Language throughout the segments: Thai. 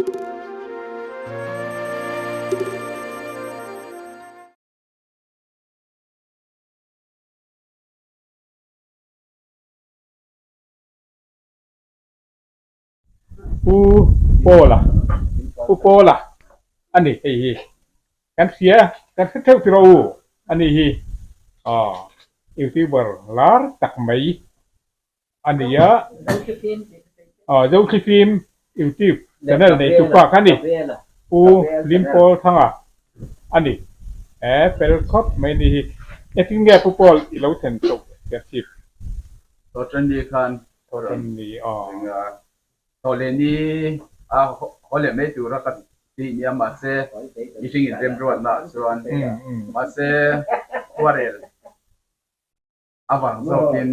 ปูโปล่ะปูโปล่ะอันนี้กันเสียกันเท่าที่เราอันนี้อ่ายูทูบเบอร์ลาร์ตักไม่อันนี้jauh ke film YouTube channel này chụp qua kan ni u lim pol thanga ani pel khop mai ni eting ge pupol ilo then tok ke sip to tren di khan to tan ni to le ni ho le me tu ra ka ti ni ma se i sing in dem ro na chuan ma se warel awang so pin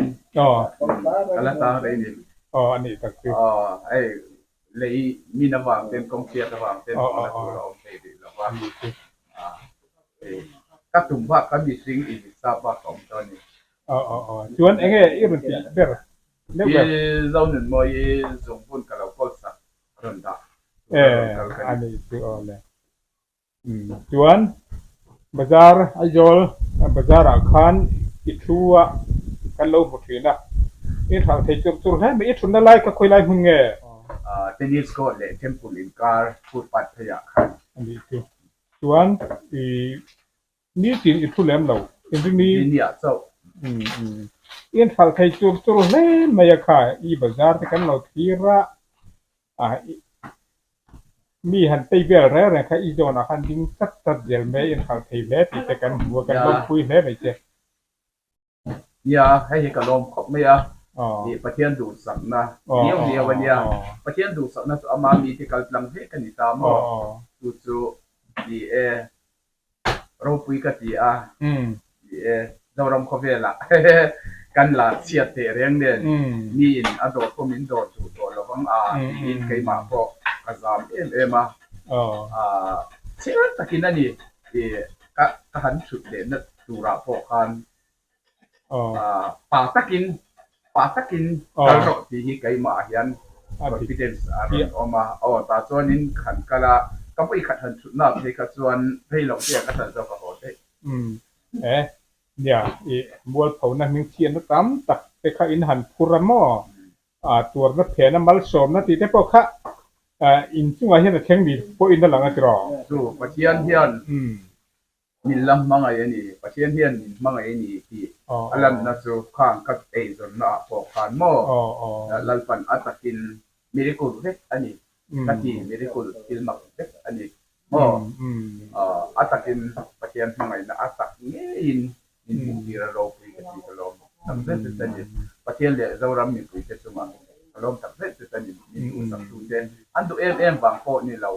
kala ta re niอันนี้ตักคือไอ้เลยมีน้ำวางเป็นกองเชียร์น้ำวางเป็นของนักเราโอเคดีแล้วว่าก็ตุ่มว่าเขามีสิ่งอีกทราบว่าของตอนนี้ชวนเองอีรุ่นที่เบอร์ที่เราหนึ่งมวยส่งพุ่นกับเราก็สักรันดาอันนี้คือเลยชวนบาซาร์ไอจอลบาซาร์อาคารอิทัวกันโลหมดเลยนะนี่ทางที่จุดให้ไม่ชุนอะไรก็คุยอะไรมึงเงี้ยเทนนิสก็เล่นเทมปุลินการพูดปัดพยาคันอันนี้คือส่วนนี่จริงอีทุเล่มเราจริงนี่เนี่ยเจ้านี่ทางที่จุดเล่มไม่ยากค่ะอีบาซาร์ที่กันเราที่ระมีหันไปเบลเร่ๆค่ะอีโจนะคันดิ้งตัดเจลไม่ทางที่เล่ที่กันหัวกันลงคุยเล่ไม่เจเนี่ยให้เห็นกับลมขบไม่ที่ประเทศดูสักนะเดียววันเนี้ยประเทศดูสักนะอามามีที่กำลังเฮ็ดกันนี่ตามจู่ดีเราคุยกันดีดีเรารำเขาเวล่ะกันละเสียเตะเรื่องเด่นมีอินอดอก็มินโดดจู่ตัวเราฟังอินเคยมาพอกระซามมาเชื่อตะกี้นั่นนี่ก็หันสุดเด่นนะดูราพอกันป่าตะกินตลอดที่ไกมาเห็นพิเศษอะไรออกมาตาส่วนนี้ขันกะละก็ไปขัดหันสุดนับที่กระส่วนให้เราเสียก็จะเจ้าก็โหดได้เนี่ยบัวเผานั่งเชียนตั้มตักไปข้าอินหันพูรามอตัวนักเพียนมัลสมนั่นที่ได้พวกข้าอินซึ่งว่าเห็นแข็งดีพวกอินด้านหลังก็รอสู้ประเทศเฮียนมิลล์มังไงนี่ประเทศเฮียนมังไงนี่ที่อันนั้นนะสู้ข้างกับเอซอนน่ะพวกขันหม้อลัลปันอัตตินมิริโกลเฮ็ดอันนี้กัที่มิริโกลอิลมักเฮ็ดอันนี้หม้ออัตตินประเทศมังไงนะอัตตินอินมุกีระโลปีกันที่กลมตั้งแต่ตันนี้ประเทศเลยเรารำมีคุยกันสมังกลมตั้งแต่ตันนี้มีอุตสาหกรรมเด่นอันตัวบางโพนี่เรา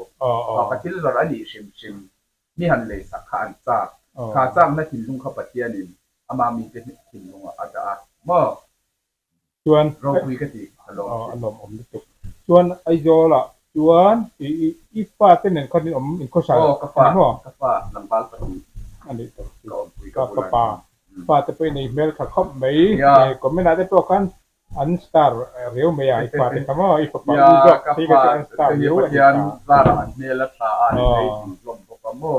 ประเทศเราอันนี้ชิมนี่หันเลยสักขันจากขาจ้างนักถิ่นลุงเขาปฏิญาณอามามีเป็นถิ่นลุงอาจจะบ่ชวนเราคุยกันดีอารมณ์อมนิตุชวนไอโยล่ะชวนอีฟ้าเต้นหนึ่งคนนี้อินโคชากฟ้าลำบากอันนี้ก็กฟ้าจะไปในเมลขับเข้าไม่ก็ไม่น่าจะตัวกันอันสตาร์เรียวไม่อีฟ้าที่ทำว่าอีฟ้าอีกที่ก็อันสตาร์เรียวอันนี้ลาราเนลตาอันนี้ลมโม่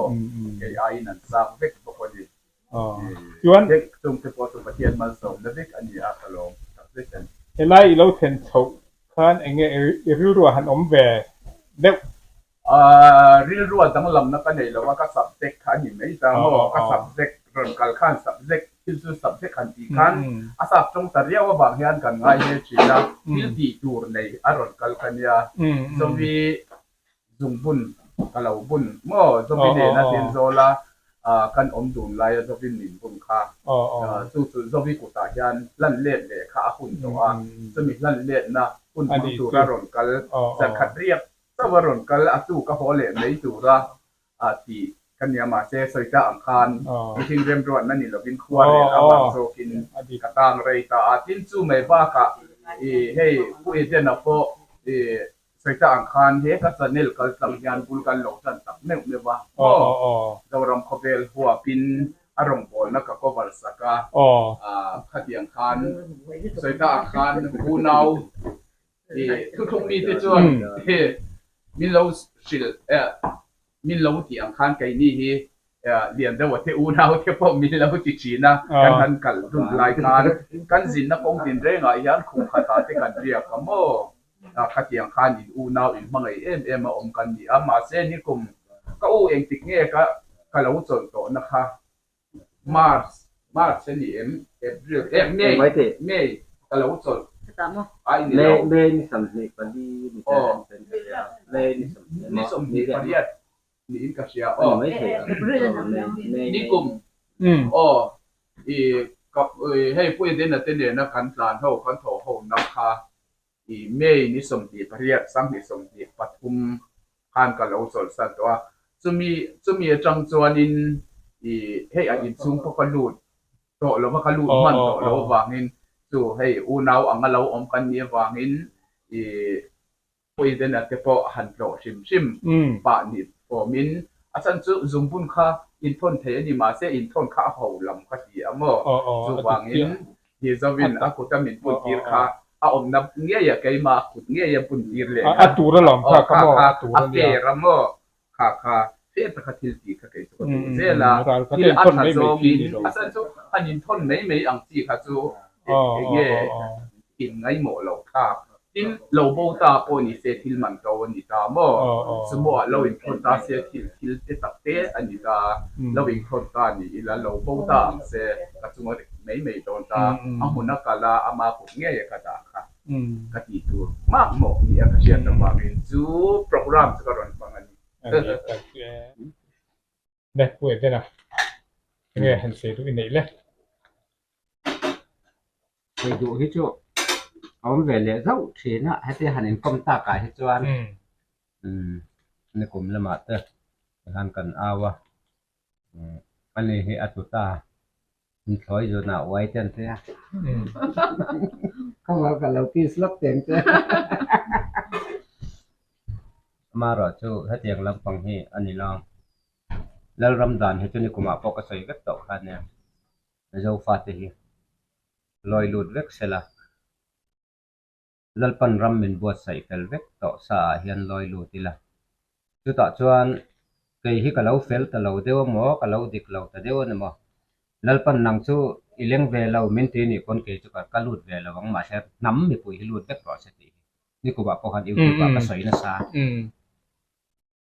ไอ้นั่นสร้างเด็กพวกนี้ชวนเด็กตรงที่พอสุประเทศมาส่งเด็กอันนี้อาคลงกับเด็กกันเฮ้ยเราเห็นเขาขันเองริ้วรัวหันอมแหวเด็กริ้วรัวตั้งลำนักกันเลยแล้วว่าก็สับเด็กขันหิมไม่ตามว่าก็สับเด็กรอนกัลขันสับเด็กที่สุดสับเด็กขันตีขันอาสับตรงแต่เรียกว่าบางอย่างกันง่ายเนี่ยจีน่าที่ตีตูร์ในอารอนกัลขันยาสวีจุงบุญkalau pun mo so bine na tin zola kan duun lai so bin min bun kha su so bi ku ta hian lan let le kha hun to so mi lan let na hun tu ra ron kal sa khat riap sa waron kal atu ka hole nei tu ra ti kan ya ma se soita ang khan tin rem ro na ni lo bin khwa le awang so kin ka tang rei ta tin chu mai ba ka hey ku e den na poใส่ตาอังคารเฮก็จะเนลกัลสังยานบุลกันหลงจันตักเนื้อเมื่อว่าเรารำขบเวลหัวปินอารมณ์โอนนักก็วัลสกาขัดยังคารใส่ตาอังคารหูนาวทุกมีที่จวน min lo sil min lo ti ang khan kai ni hi lian da wa te u na te po min lo ti chi na kan han kal dun lai kan zin na kong tin re nga yan khum khata te kan ria ka mo khatiang khan in u na in mangai em om kan ni ama se ni kum ka u eng tik nge ka lo chon to na kha Mars ni April May ka lo chon ai ni May ni sam ni pa di ni May ni som ni pariat ni in ka sia ni kumกับให้ผู้เด่นน่ะเต้นนะกันลานเฮากันโถเฮานักคาเมย์นี่สมดีพระเรียกสังนี่สมดีปทุมคานกับเราสอนสัตว์ว่าจะมีจังจวนินให้อินซุงพวกกลูดโตเราพวกกลูดมันโตเราวางนินจู่ให้อูนาวอังเราอมกันเนี่ยวางนินผู้เด่นน่ะจะพอหันโตชิมปะนิดพอมินอาจารย์จุซุมบุญค่ะอินทนเทนี่มาเสียอินทนข้าหูลำคดีอ่ะมั้งจู่วางอินเฮซาวินอากุตามินปุ่นตีร์ค่ะอมนับเงี้ยอย่าไกลมาขุดเงี้ยอย่าปุ่นตีร์เลยตูระหล่อมค่ะเขาบอกตูระเนี่ยระมั้งค่ะเสียประคัติลตีค่ะไกลสุดเสียละที่อันนั้นจู่มินอาจารย์จู่อันอินทนไม่อังจีค่ะจู่เงี้ยกินไงหมดเราค่ะtin lo bo ta po ni se thil man to ni ta mo sumo lo in thon ta se thil te tak te ani ta lo in thon ta ni ila lo bo ta se ka chunga mei ton ta amuna kala ama ku nge ya ka ta kha ka ti tu ma mo ni ka sia ta ma min chu program ka ron pang ani ne puede te na nge han se tu nei leไปดูที่จุông về lẽ dẫu thì nó hay thì hành công ta cả hết cho anh này cũng là mặt đó hắn cần ao anh này hệ atu ta mình thổi rồi nào quay chân thế không có cả lâu kia slot tiền chứ mà rồi chú hết tiền làm bằng hệ anh này loแล้วรำดานเห็นจนนี่กูมาปกติก็ตกขันเนี่ยเราฟาดที่ลอยหลุดเล็กเสร็จละlalpan ram min buat sai fel vek to sa hian loi lu tila chu ta chuan kei hi kalau fel ta lo dewa mo kalau dik lo ta dewa na mo lalpan nang chu ileng ve lo min ti ni kon ke chu ka lut ve lo wang ma se nam mi pui hi lut vek ro se ti ni ku ba ko han yu ba ka soi na sa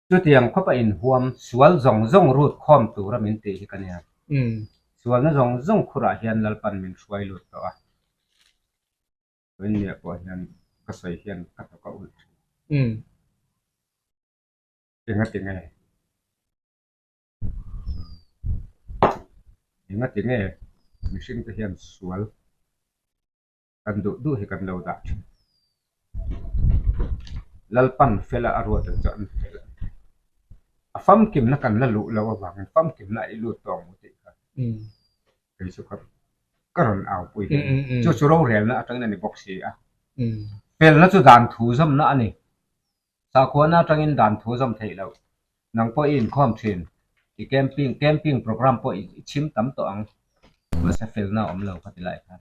chu tiang kho pa in huam sual zong rut khom tu ra min ti hi kan ya sual na zong khura hian lalpan min suai lut to a when you go and kasai hian ka to ka ul ingat machine ka hian sual kan du hi kan lo da lalpan fela arwa ta chan fela afam kim na kan la lu lo wa bang fam kim na i lu tong ti ka kai su ka karon aw pui chu ro rel na atang na ni boxi a pel na chu dan thu zam na ani sa ko na tangin dan thu zam thei lo nang po in khom thin ti camping program po chim tam to ang ma sa fel na om lo khati lai kha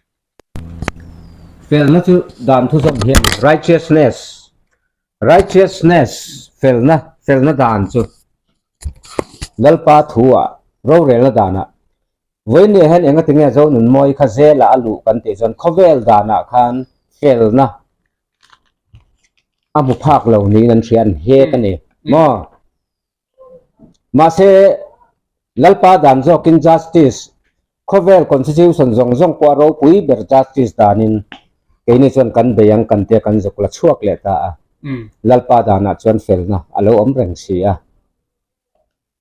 fel na chu dan thu zam hian righteousness fel na dan chu lalpa thuwa ro rel na dana với nè hen anh tiếng nghe dấu nụn môi khá dễ là alu kan te zon khovel dana khan fel na amu phak lo ni nan thian he ka ni mo ma se lalpa dan zo kin justice khovel constitution zong kwa ro pui ber justice danin ke ni chon kan beyang kan te kan zokla chuak le ta lalpa dana chon fel na alo om reng si a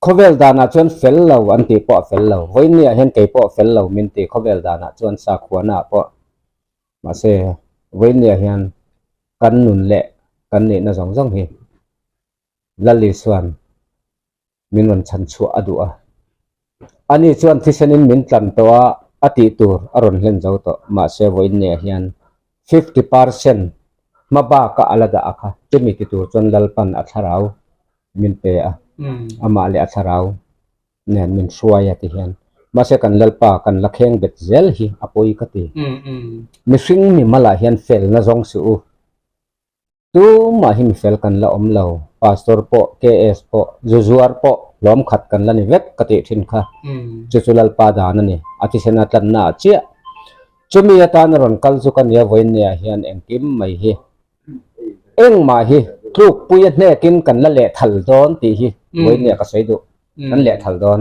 khovel dana chuan fel lo an ti po fel lo voinia hen ke po fel lo min ti khovel dana chuan sa khuana po ma se voinia hian kan nun le kan ne na zong hi lali swan min wan chan chu adu a ani chuan thisenin min tlan to a ati tur aron hlen zo to ma se voinia hian 50% maba ka alada akha chemi ti tur chuan lalpan atharau min pe a ama le atharau nen min suaya ti hian ma se kan lalpa kan lakheng bet zel hi apoi ka ti mi hring mi mala hian fel na zong su tu ma him fel kan la om lo pastor po ks po zuzuar po lom khat kan la ni vek kati thin kha chuchulal pa da na ni ati sena tan na chia chumi ata na ron kal chu kan ya voin ne hian engkim mai hi eng ma hi tluk puya ne kin kan la le thal don ti hi voin ne ka sei du kan le thal don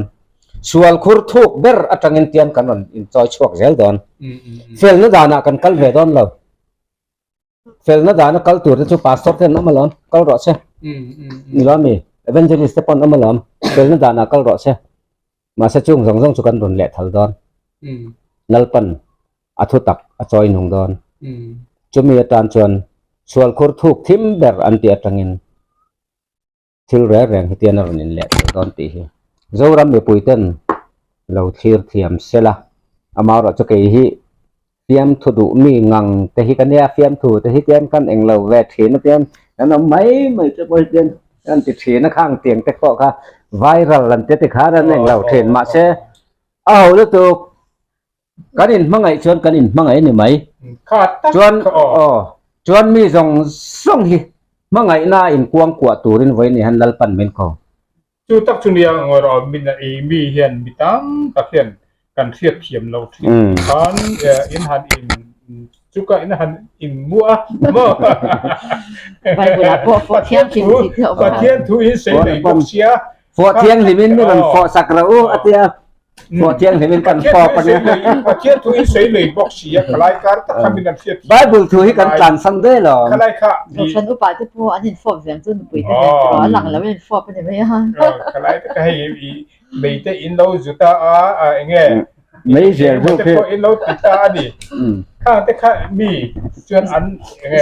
sual khur thuk ber atangin tian kan ron in choi chuak zel don fel na dana kan kal ve don lo fel na dana kal tur chu pastor ten amalon kal ro se ni lo mi evangelist te pon amalom fel na dana kal ro se ma sa chung zong zong chu kan ron le thal don nalpan athu tak a choi nong don chumi atan chuan sual khur thuk thim ber an ti atangin thil re reng hitian ron in le don ti hi zoram me puiten lo thir thiam sela amar cho ke hi fiam thu du mi ngang te hi kan ya fiam thu te hi tian kan eng lo ve thin tian an mai mai che poi tian an ti thin khang tieng te ko kha viral lan te kha ran eng lo thin ma se au lu tu kanin mangai chon kanin mangai ni mai chuan mi zong song hi mangai na in kuang kwa turin voi ni han lal pan men ko chu tak chu nia ngor min a mi hian mi tam ka hian kan thiat thiam lo thi kan in han in chu ka in han in mua mo vai bula po thiam chin ti pa thian thu in sei nei bok sia fo thiang limin ni man fo sakrau atia fo thiang limin kan fo pa ne pa thian thu in sei nei bok sia kalai kar ta khamin an thiat bible thu hi kan tlan sang de lo kalai kha san u pa te po anin fo vem tu nu pui te ro lang la wen fo pa ne me ha kalai ka hei mei te in lo zuta a enge mấy giờ vô cái in lâu tít ta đi khang te kha mi chuan an enge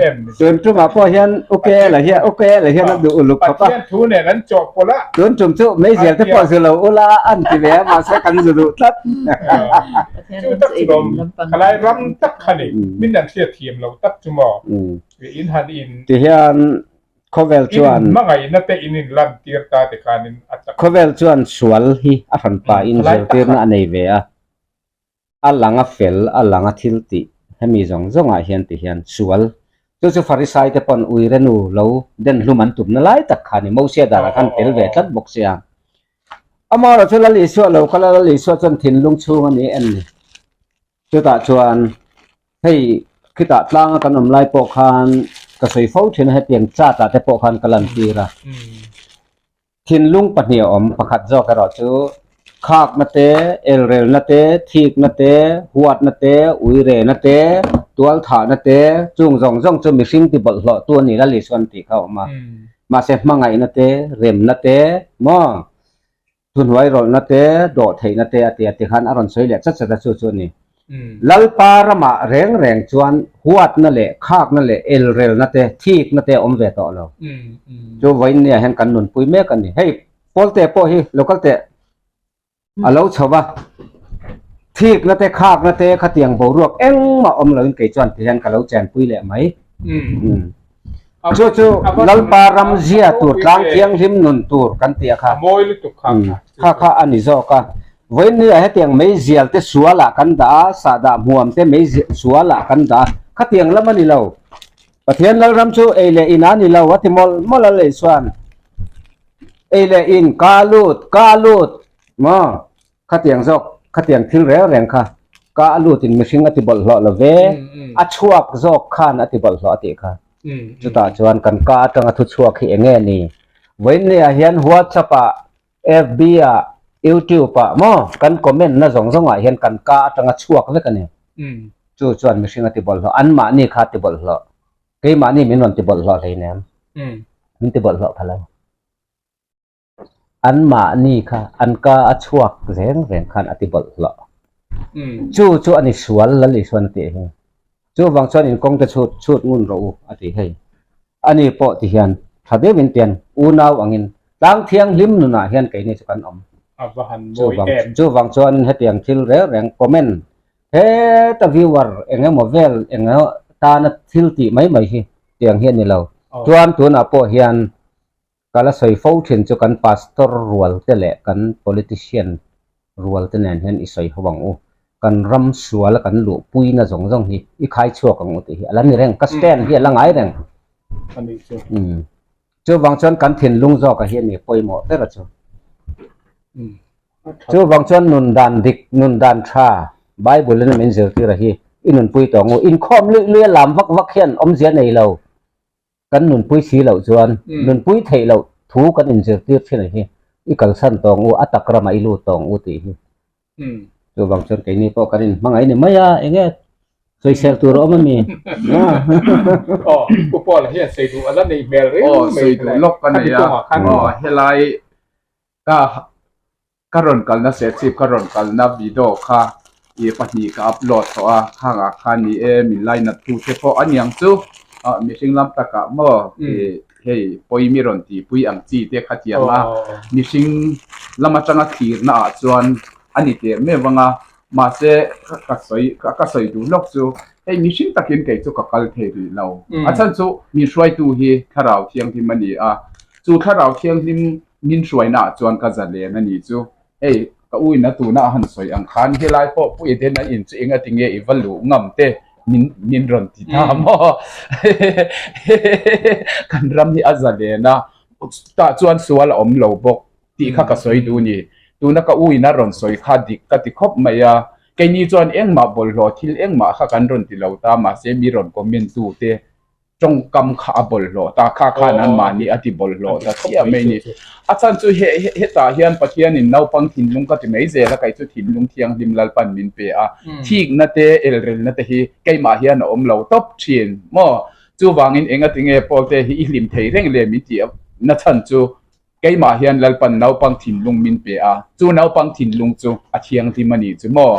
em chuan chu ma po hian ok là hian du uluk pa pa thu ne nan chok pola chuan chum chu mấy giờ te po zu lo ula an ti ve ma sa kan zu du tat chu tak dom kalai ram tak khani min nan thia thiam lo tak chu mo in han in ti hian khovel chuan mangai na te in lam tir ta te khanin atak khovel chuan sual hi a ran pa in zel tir na nei ve a alanga fel alanga thilti hemi zong zong a hian ti hian sual chu farisai te pon uirenu lo den hluman tup na lai tak khani mo sia da khan tel ve tlat bok sia amara chula li so lo kala li so chan thin lung chung ani en ni chu ta chuan hei khita tlang kan om lai po khan ka soi fo thin he piang cha ta te po khan kalan tira thin lung pahnia om pakhat zo ka ro chu khak na te elrel na te thik na te huat na te uire na te tual tha na te chung zong zong chu mihring ti bol hlo tu ni la li swan ti kha ma se mangai na te rem na te mo thun huai rol na te do thei na te ati khan aron soi le cha cha chu ni lalpa rama reng chuan huat na le khak na le elrel na te thik na te om ve to lo chu voin ne hen kan nun pui me kan ni hei polte po hi local te alo chawa thik na te khak na te khatiang bo ruak eng ma om lo in ke chuan ti hen ka lo chen pui le mai chu lalpa ram zia tur tlang thiang him nun tur kan ti kha moi lu tu kha ani zo ka voin ni he tiang mei zial te suala kan da sa da muam te mei suala kan da khatiang lamani lo pathian lal ram chu ele ina ni lo wati mol le swan ele in kalut ma khatiang zok khatiang thil re reng kha kalut in mihring ati bol hlo lo ve a chuak zok khan ati bol hlo ati kha chu ta chuan kan ka tanga thu chuak hi enge ni voin ni a hian WhatsApp a FB a YouTube pa mo kan comment na zong zong a hian kan ka atanga chuak ve kan chu chuan mihring ati bol hlo an ma ni kha ti bol hlo ke ma ni min ron ti bol hlo hlei nem min ti bol hlo phala an ma ni kha an ka a chuak reng khan ati bol hlo chu ani sual la li swan ti he chu wang chuan in kong te chut ngun ro ati hei ani po ti hian thade win tian u naw angin tang thiang lim nu na hian ke ni chu kan om chu wang chuan hetiang thil re reng comment he ta viewer enge movel enge ta na thil ti mai hi tiang hian ni lo chuan tu na po hian kala soi fo thin chu kan pastor rual te le kan politician rual te nen hian i soi hawang u กันรำสัวแล้วกันหลุปุยน่ะสงฮีอีขายชั่วกันหมดทีแล้วนี่แรงกัสแตนเฮียละไงแรง อันนี้เจ้า เจ้าบางชนกันถิ่นลุงจอกเฮียนี่ปอยหมดแต่ละเจ้า ครับ เจ้าบางชนนุนดานดิกนุนดานชาไบเบิลนั่นเป็นเสือที่ระฮีอินุนปุยตองอินคอมเลื่อยลำวักเขียนอมเสียในเรากันนุนปุยสีเหล่าจวนนุนปุยไทยเราถูกันอินเสือที่ที่ไหนฮีอีกัลสันตองอัตตะกระมาอิลูตองอุติฮีเจ้าบางชนไก่นี่พอกันอินมังไงนี่ไม่อะเองเนี่ยสวยเซลตัวเราไม่มี อ๋อผู้ปอละเฮียใส่ดูอันนั้นในเมลเรื่อง ใส่ดูลกกันเนี่ยเฮลัยก็รอนกันนะเสร็จสิก็รอนกันนะวิดีโอค่ะปัจจุบันก็อัพโหลดตัวข้างอาคารนี้มีไลน์นัดทูเฉพาะอันยังจู่มีสิ่งล้ำตะกะมั่วเฮ้ยปอยมีรอนตีปุยอังจีเตะขัดยังมีสิ่งล้ำมาจังทีน่าจวนอันนี้เตะไม่ว่างมาเสก็สวยดูลกจู่เฮ้ยมีสิ่งตะเกียงเก่งจู่กับกัลเทอร์เราอาจารย์จู่มีช่วยดูเฮ้ข้าเราเที่ยงที่มันนี่จู่ข้าเราเที่ยงที่มินช่วยน่าจวนก็จะเลี้ยนั่นนี่จู่เฮ้ยก็อุ้ยนะตัวน่าหันสวยอังคารเฮลัยพอผู้เอ็นนั้นอินจริงติงเอวัลลุงำเตมินรอนติตามอกันรำที่อาจจะเลี้ยนะตาจวนสวยละอมโลบกที่ข้าก็สวยดูนี่ตัวนักอุ้ยน่ารอนสวยข้าดิกติคบไม่ยาแกนี่จวนเอ็งมาบอลโลทิลเอ็งมาข้ากันรอนติเราตามาเซมีรอนก็มินตูเตจงกำข้าบอลโลตาข้านั้นมานี่อธิบอลโลตาเทียไม่นี่อาจารย์จู่เฮตาเฮียนปัจจัยนินนาปังถิ่นลุงก็จะไม่เจแล้วใครจู่ถิ่นลุงเทียงริมลลปันมินเปะที่นั่นเตเอลเรนนั่นเตฮีใครมาเฮียนอมเราตบเชียนมั่วจู่วางินเองก็ติงเอพอเตฮีอิลิมเทเร่งเลมิตีนั่นท่านจู่ใครมาเฮียนลลปันนาปังถิ่นลุงมินเปะจู่นาปังถิ่นลุงจู่อาเทียงที่มันนี่จู่มั่ว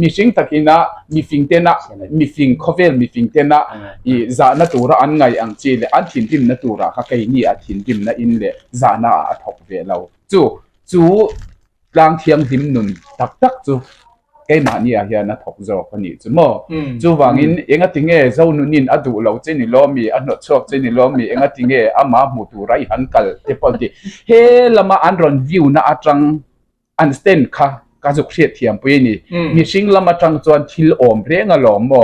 มีสิ่งตะกี้นะมีฟิงเตนะมีฟิงคอเฟลมีฟิงเตนะจานัตัวอันไงอังจีเลอันถิ่นริมนัตัวข้าใครนี่อันถิ่นริมนั่นอินเลจานาอัทอกเวลาจู่กลางเทียงริมนุนตักจู่ใครมานี่อาเฮียนัทอกจอคนนี้จู่มั่วจู่วางินเองก็ติงเอเจ้านุนินอดูเราเจนี่ล้อมีอันนดชอบเจนี่ล้อมีเองก็ติงเออามาหมู่ตัวไรหันกัลเทปอนติเฮลมาอันรอนวิวนะอัตรังอันสเตนค่ะกาจุกเสียเทียมปุยนี่มีสิ่งละมาจังจวนทิลอมเรียงอลอมบ่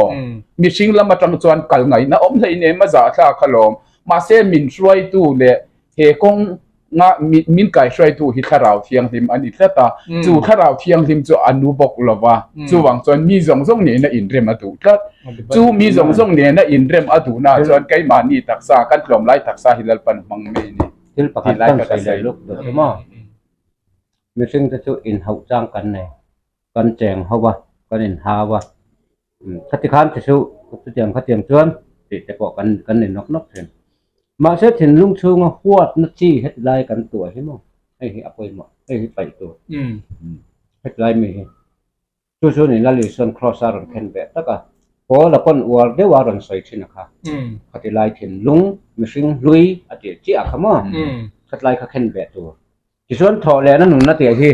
มีสิ่งละมาจังจวนกัลไงนะอมเลยเนี่ยมาจากท่าขลอมมาเสมินช่วยตู้เลยเฮกงงะมินไก่ช่วยตู้ฮิคาราวเทียงทิมอันนี้ตาจู่คาราวเทียงทิมจู่อนุบกลว่าจู่หวังจวนมีสงเนี่ยนะอินเรมอดูทัดจู่มีสงเนี่ยนะอินเรมอดูนะจวนไก่มานี่ตักษากันกลมไล่ตักษาฮิลปันมังเมนี่ ที่ประกันตั้งใจเลยลูกเดี๋ยวมั่วมีสิ่งที่จะอินเขาจ้างกันเนี่ยกันแจงเขาว่ากันอินหาว่าคัดที่ข้ามจะสู้จะเตรียมคัดเตรียมชวนติดแต่บอกกันเนี่ยนกเห็นมาเสร็จเห็นลุงชูมาขวดนักจี้เฮ็ดลายกันตัวใช่มั้งไอ้เหี้ยเอาไปหมดไอ้เหี้ยไปตัวเฮ็ดลายไม่เห็นชูนี่ละลิส่วนครอสอาร์เคนเบตแล้วก็พอละคนอวดเดี๋ยวว่ารันสวยชินะคะคัดลายเห็นลุงมีสิ่งลุยอาทิตย์จี้อ่ะขมั้งคัดลายเขาเคนเบตตัวที่ส่วนถอดแล้วนั่นหนุ่มนาเตียที่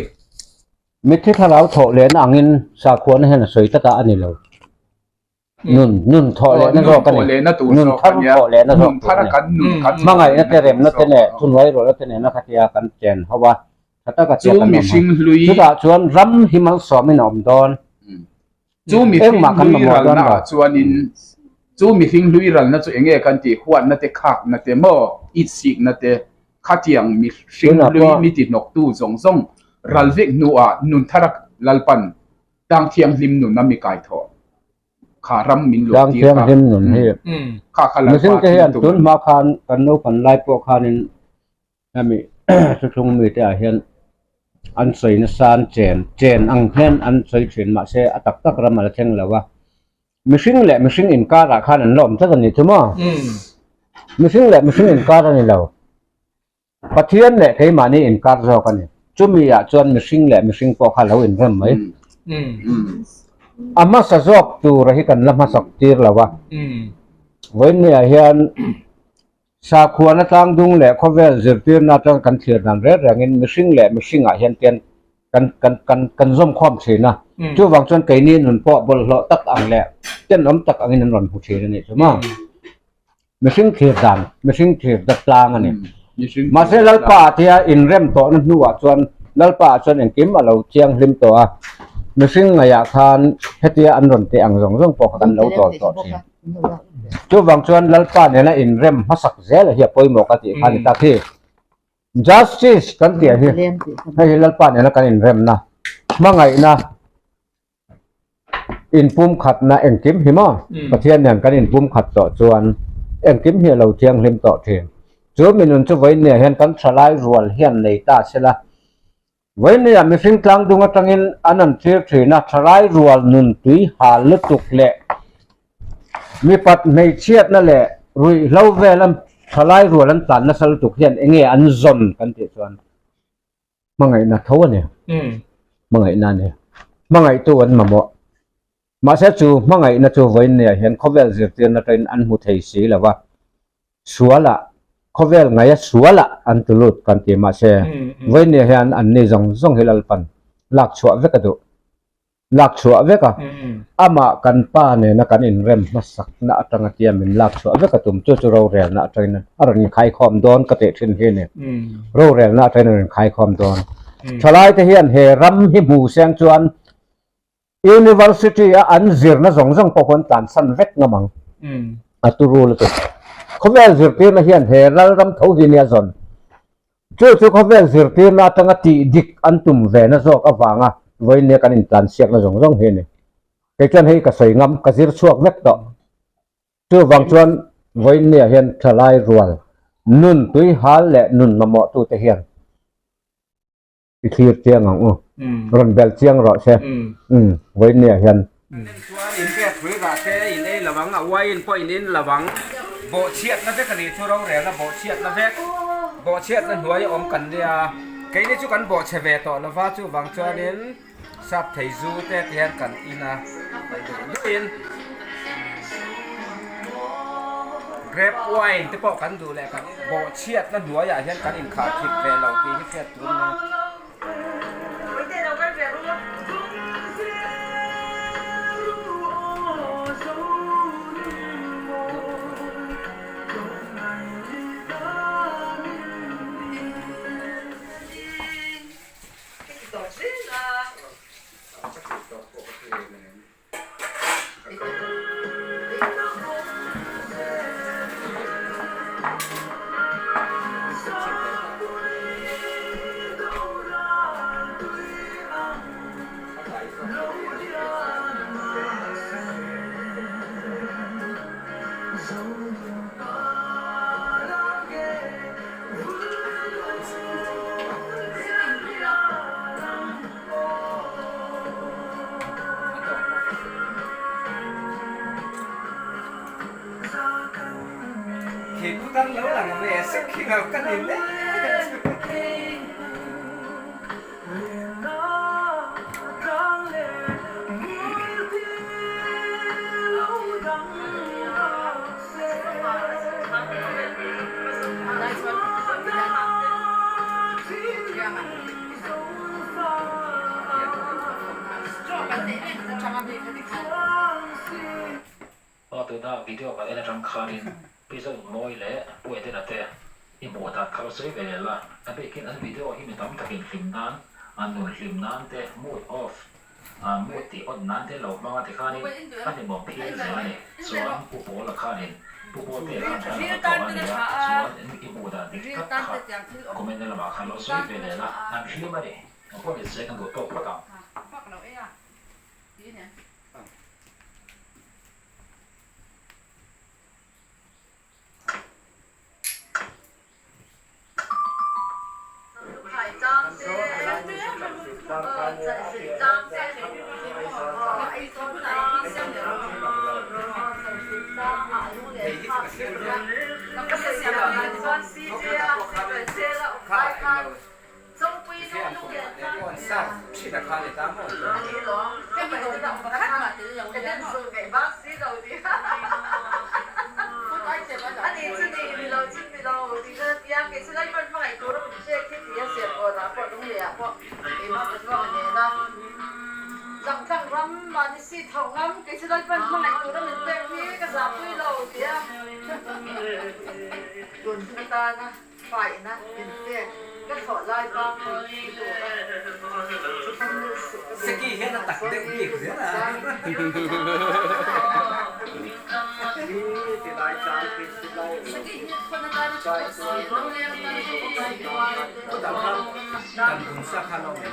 มิตรที่ถ้าเราถอดแล้วอ่างเงินสาควรให้น่ะสวยตะตาอันนี้เรานุ่นถอดแล้วนั่นรอกันนี่นุ่นทั้งถอดแล้วนั่นรอมาไงนั่นแต่เร็มนั่นแต่เนี่ยทุนไว้รอแล้วแต่เนี่ยนักขัดยากันเจนเพราะว่าถ้าตะกัดกันมาทุกชวนรำหิมังสอมินอมดอนจู่มีฟิงลุยรัลนะชวนอินจู่มีฟิงลุยรัลนะจู่เองกันที่ขวดนั่นแต่ขักนั่นแต่หม้ออิดสิกนั่นแต่ขัดยังมีฟิงลุยมีติดนกตู้ส่งรัลเวกนัวนุนทารักลัลปันดังเทียงริมนุนนั่นมีไก่ทอขารำมินหลวงที่ข้าริมนุนเฮียข้าขลังไม่ใช่แค่ยันตุนมาคานกันโนกันไล่พวกคานินนั่นมีสุขมีแต่เฮียนอันสวยนสานเจนอังเฮนอันสวยเฉียนมาเสอตักรำมาเช่นแล้วว่าไม่สิ่งแหละไม่สิ่งอินการาคานันล้อมสักนิดใช่ไหมไม่สิ่งแหละไม่สิ่งอินการานี่เราปะเทียนแหละใครมานี่อินการากันนี่จุ่มีอ่ะจวนไม่สิ่งแหละไม่สิ่งพวกเขาเราอินเริ่มไหมอามาสะจอกตัวระหิกันละมาสักทีแล้วว่าวันนี้เฮียนสาขวานทางดุงแหละเขาเวลเจอที่นาจังกันเทียนนั่นเรื่องเงินมิสิงแหละมิสิงอ่ะเฮียนเตียนกันร่วมความเสียนะช่วงวันจนไก่นี่หนุนพอบอลเราตักอ่างแหละเจ้าน้ำตักอ่างนี่หนุนผู้เชี่ยวนี่ใช่ไหมมิสิงเทียนดันมิสิงเทียนดัดปลางอันนี้มาเสร็จแล้วป่าที่อินเริ่มต่อนั่นนู่นส่วนแล้วป่าส่วนอย่างกิมเราเชียงริมตัว มีสิ่งไงอยากทานเฮตีอันรนเตอังสงปอกกันแล้วต่อทีจู่บางส่วนลัลปาเนี่ยนะอินเรมมาสักเซลเฮียปอยหมอกติขันตาที่ justice กันเตียเฮียให้ลัลปาเนี่ยนะกันอินเรมนะมาไงนะอินปุ่มขัดนะเอ็งกิมหิมะประเทศเนี่ยกันอินปุ่มขัดต่อส่วนเอ็งกิมเฮียเราเทียงเล่มต่อเทียงจู่มีนุนจะไว้เนี่ยเห็นกันสลายรัวเฮียนในตาเสละไว้เนี่ยมีสิ่งกลางดวงตังอินอันนั้นเทียบนะสลายรัวนุนตุยหาลุตุกเละมีปัดในเชียดนั่นแหละรุยเล่าเวลันสลายรัวลันตันนั่นสลุตุกเฮียนเองอันซนกันเทียส่วนมังไงนะเขาเนี่ยมังไงนั่นเนี่ยมังไงตัวอันมาบ่มาเสียจูมังไงนะจูไว้เนี่ยเห็นเขาเวลเสียเตียนนั่นเป็นอันมุทัยสีแล้วว่าสัวละเขาเวลไงสัวละอันตุลุดกันเตียมาเสียไว้เนี่ยเห็นอันนี้จงเฮลัลปันหลักชัวเวกดูหลักชัวเวกอามากันป้าเนี่ยนักการอินเรมมาสักนักตั้งเตียมินหลักชัวเวกตุมจู่เราเรียนนักตั้งนั้นอะไรนี่ขายคอมโดนกระเตะทิ้งเฮียเนี่ยเราเรียนนักตั้งนั้นขายคอมโดนชลายเทียนเฮรัมฮิมูเซียงจวน University อันซิร์นะจงปกคนตันสันเวกงมังอัตุรูลตุเขาเวลซิร์ตีนะเฮียนเฮรัลรัมเขาหินยาจนจู่เขาเวลซิร์ตีนะตั้งตีดิกอันตุมเวนะจอกอฟังอ่ะไว้เนี่ยกันอินตันเสียกนะจงเฮเนี่ยแค่ให้กระใสงามกระซิรช่วงเวกต่อจู่บางชวนไว้เนี่ยเฮียนชลายรัวนุนตุยฮาลและนุนมาเหมาะตัวเฮียนอีกทีเตียงอ่ะรอนเบลเตียงรอใช่ไว้เนี่ยเห็นอินเดียถือกาเตอินเอระวังเอาไว้อินพออินระวังโบเชียดนั่นเป็นคดีที่เราเรียนนะโบเชียดนั่นเป็นโบเชียดนั่นหัวยังอมกันเนี่ยใครนี่จุกันโบเชเวต่อแล้วว่าจุบางชนิดสับไทจูเตะเทียนกันอินะดูอินเรียบไว้ที่พอกันดูแลกันโบเชียดนั่นหัวอย่างเช่นกันอินขาดทิพย์เวลาปีที่เสียตุ้นนะAku kan lalu lah ngebesek, nggak kan ini. Oh, tu dah video kat ini dalam karin. Bisa moi le, buat dia nanti. Ini muat kalau saya bela. Tapi kita video ini minta takin film nan, anu film nan teh mood off, mood di on nan teh lauk mama teh karin. Kan dia mau pilih ni. Soal pupo lah karin. Pupo teh kan kawan dia. Soal ini muat di kat. Komen dia lah kalau saya bela. Nanti film ni. Apa dia saya kan tutup potong. phải na สกีเห็นตักเด็กอีกเสียนะก็ตามครับการกุศลข้าเราเนี่ย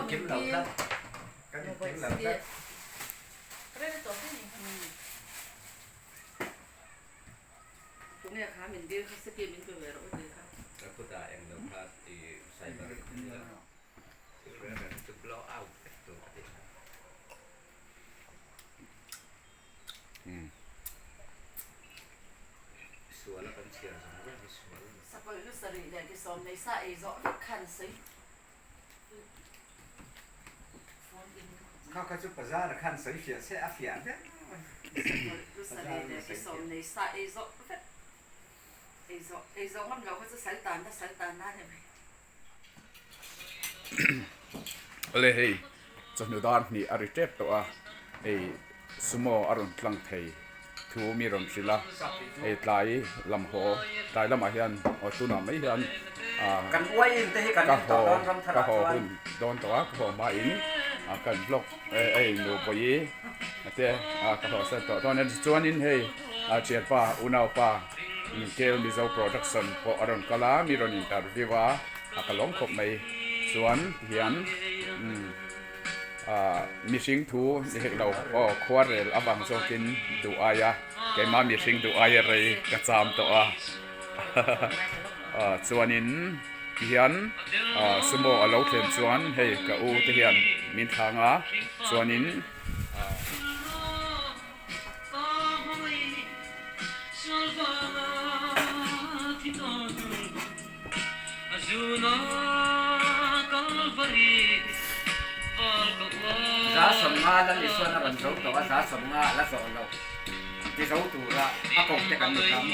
เก็บเหล่านั้นการเก็บเหล่านั้นเนี่ยค่ะเหมือนเดิมค่ะสกีมันเป็นแบบนี้ค่ะแล้วก็ได้เองเราพาที่ใส่มาเรื่องนั้นจะบล็อกเอาตัวเองส่วนแล้วเป็นเชียร์สมมติว่าส่วนสักวันรู้สึกเนี่ยที่สอนในสายจอดขันสิเขาจะประจานขั้นใส่เสียเสียเสียเนี่ยรู้สึกเนี่ยที่สอนในสายจอดจอดมันเราก็จะใส่ตาถ้าใส่ตาหน้าเนี่ยเลยเฮ้ยจนอยู่ด้านนี้อาริเจ็บตัวไอ้สมออารมณ์กลางเทยทูมีรมศิลาไอ้ตายลำหัวตายลำอาเฮียนเอาตัวหน่อไม่เฮียนกันไว้แต่ให้กันก็ต่อรำทก็หุ่นโดนตัวก็มาอินกันบล็อกไอ้หนูปอยแต่ก็พอเสร็จตอนนั้นจวนอินเฮ้ยเชียร์ป้าอุณาป้าเกลมิซาวโปรดักชั่นพออารมณ์กลามีรอนอินเตอร์วิวก็ลงขบไม่ส่วนเฮียนมีสิ่งทูนี่เราก็ควรเรียนอับบังโซกินดูอายะแกมามีสิ่งดูอายะเลยกระจามตัวส่วนนี้เฮียนสมองเราเขียนส่วนให้กับอูที่เฮียนมีทางส่วนนี้จ้าสมงาแล้วลิส่วนนั้นเราตัวจ้าสมงาแล้วสอนเราที่เราตัวละอากงจะกันทำ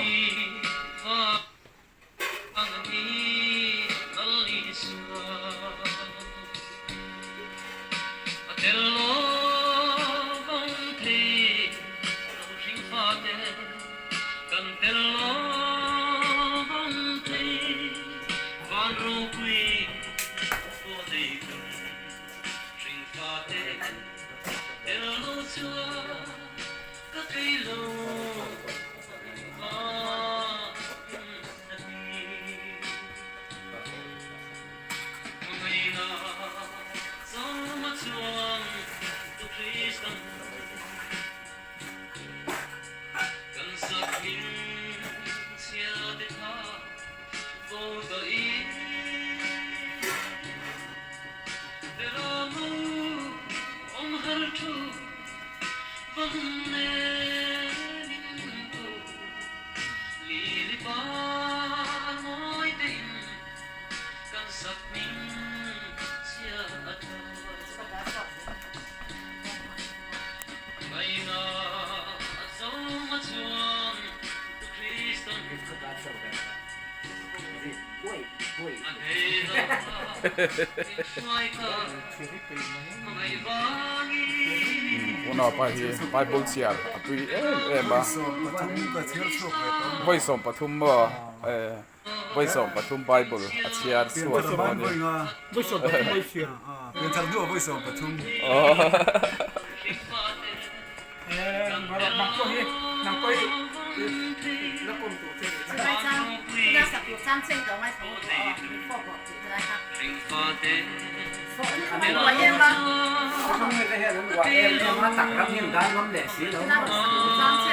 วันออกไปบุลเซียร์ตุยมาไว้ส่งปฐุมบ่ไว้ส่งปฐุมไบเบิลเชียร์สวดมันนี่ไม่สนไม่เชียร์เป็นทางด้วยไม่ส่งปฐุมนักก็นี่นักก็นักคนตัวเอง那十六三千九米土哦，你科學住啦嚇。我嘢嘛，我諗你哋係諗話你媽特咁應該諗歷史咯。那十六三千。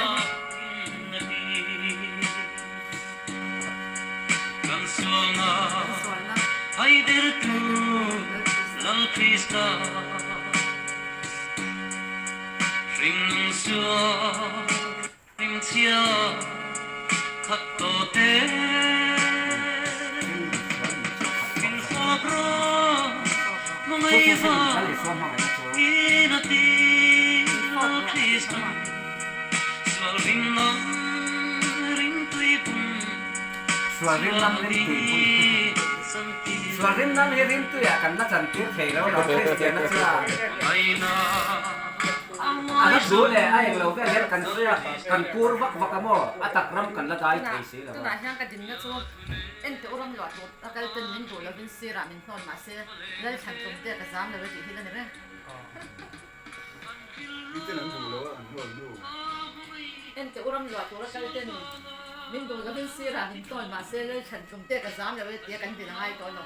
Suarin nam hirin tu ya kan na cantik kay lo lo Christian na sila. anak dulu ay lo ka her kan siya kan kurvak bakamo atakram kan latay kasi tu na hiang ka din na so ente uram lo to akal ten min do la bin sira min thon ma se dal chan tum te ka zam la ti hilan ne ente uram lo to akal ten min do la bin sira min thon ma se dal chan tum te ka zam la ti kan ti ngai to lo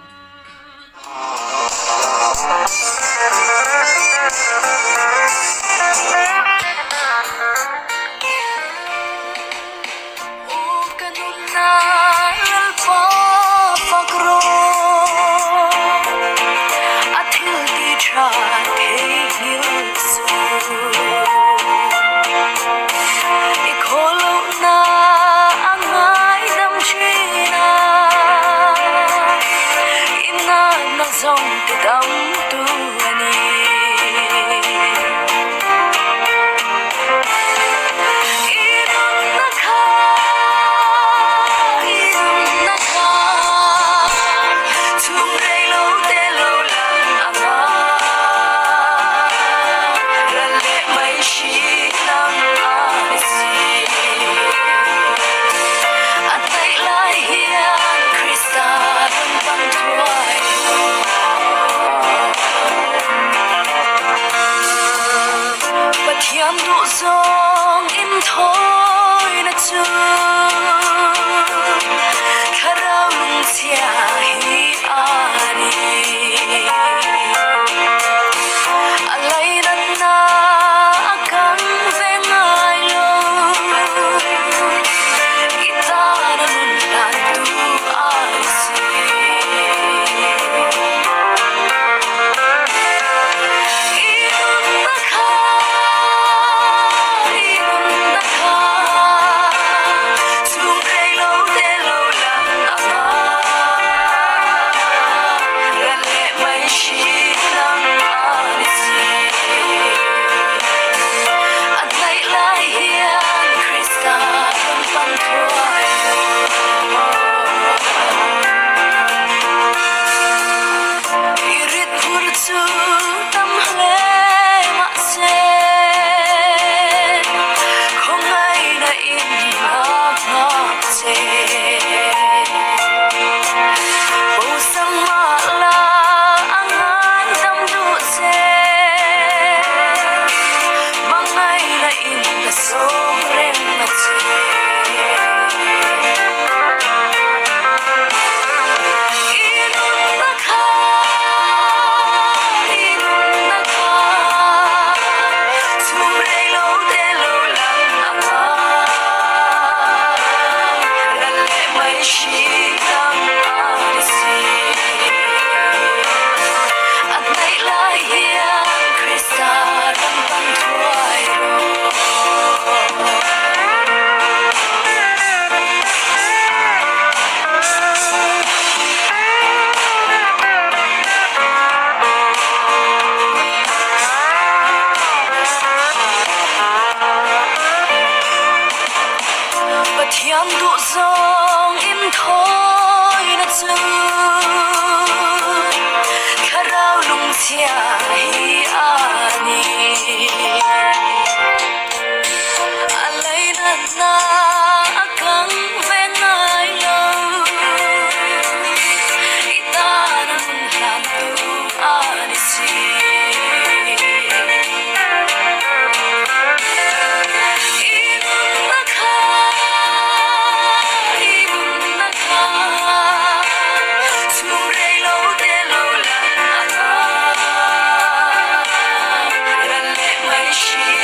She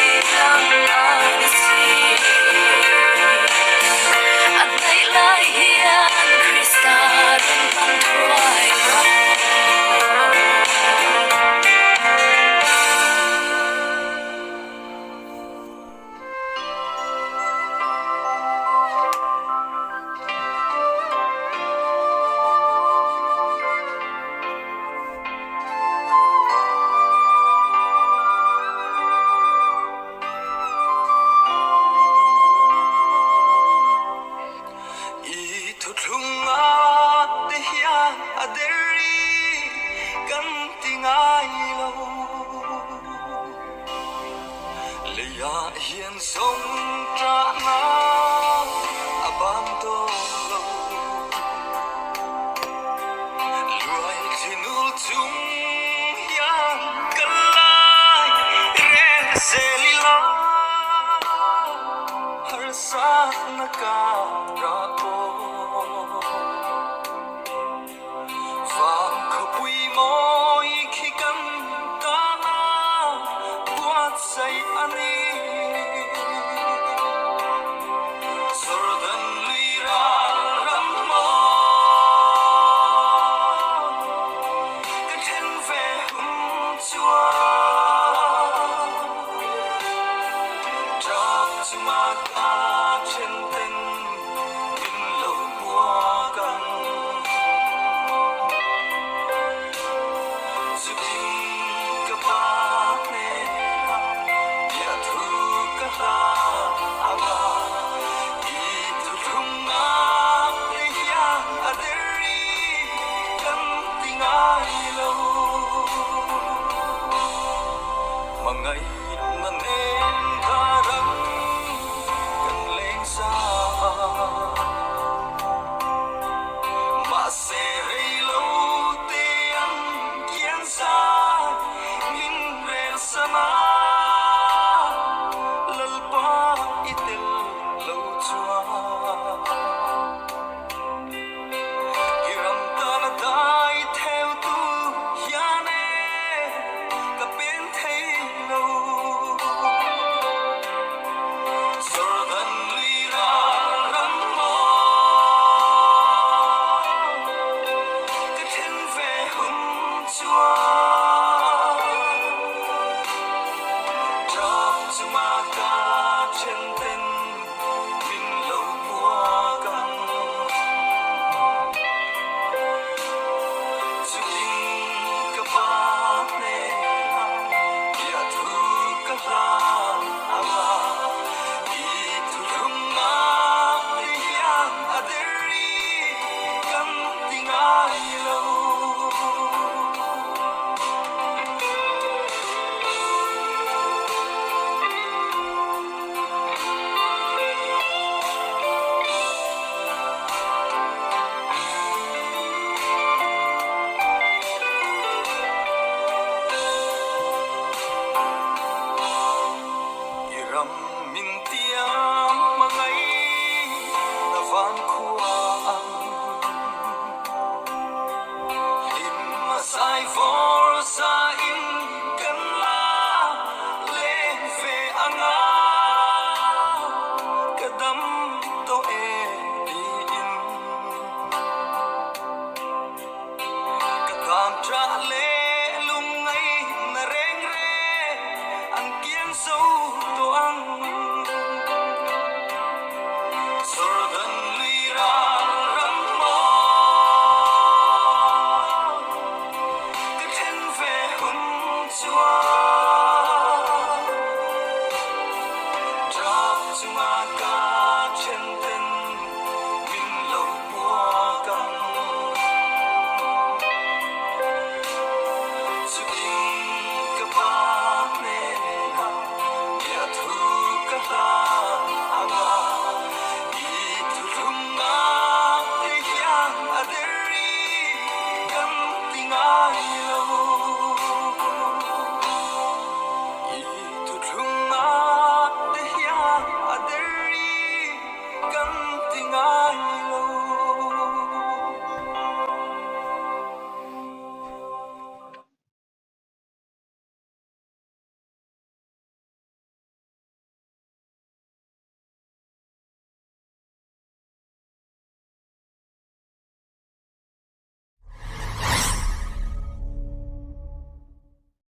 Hãy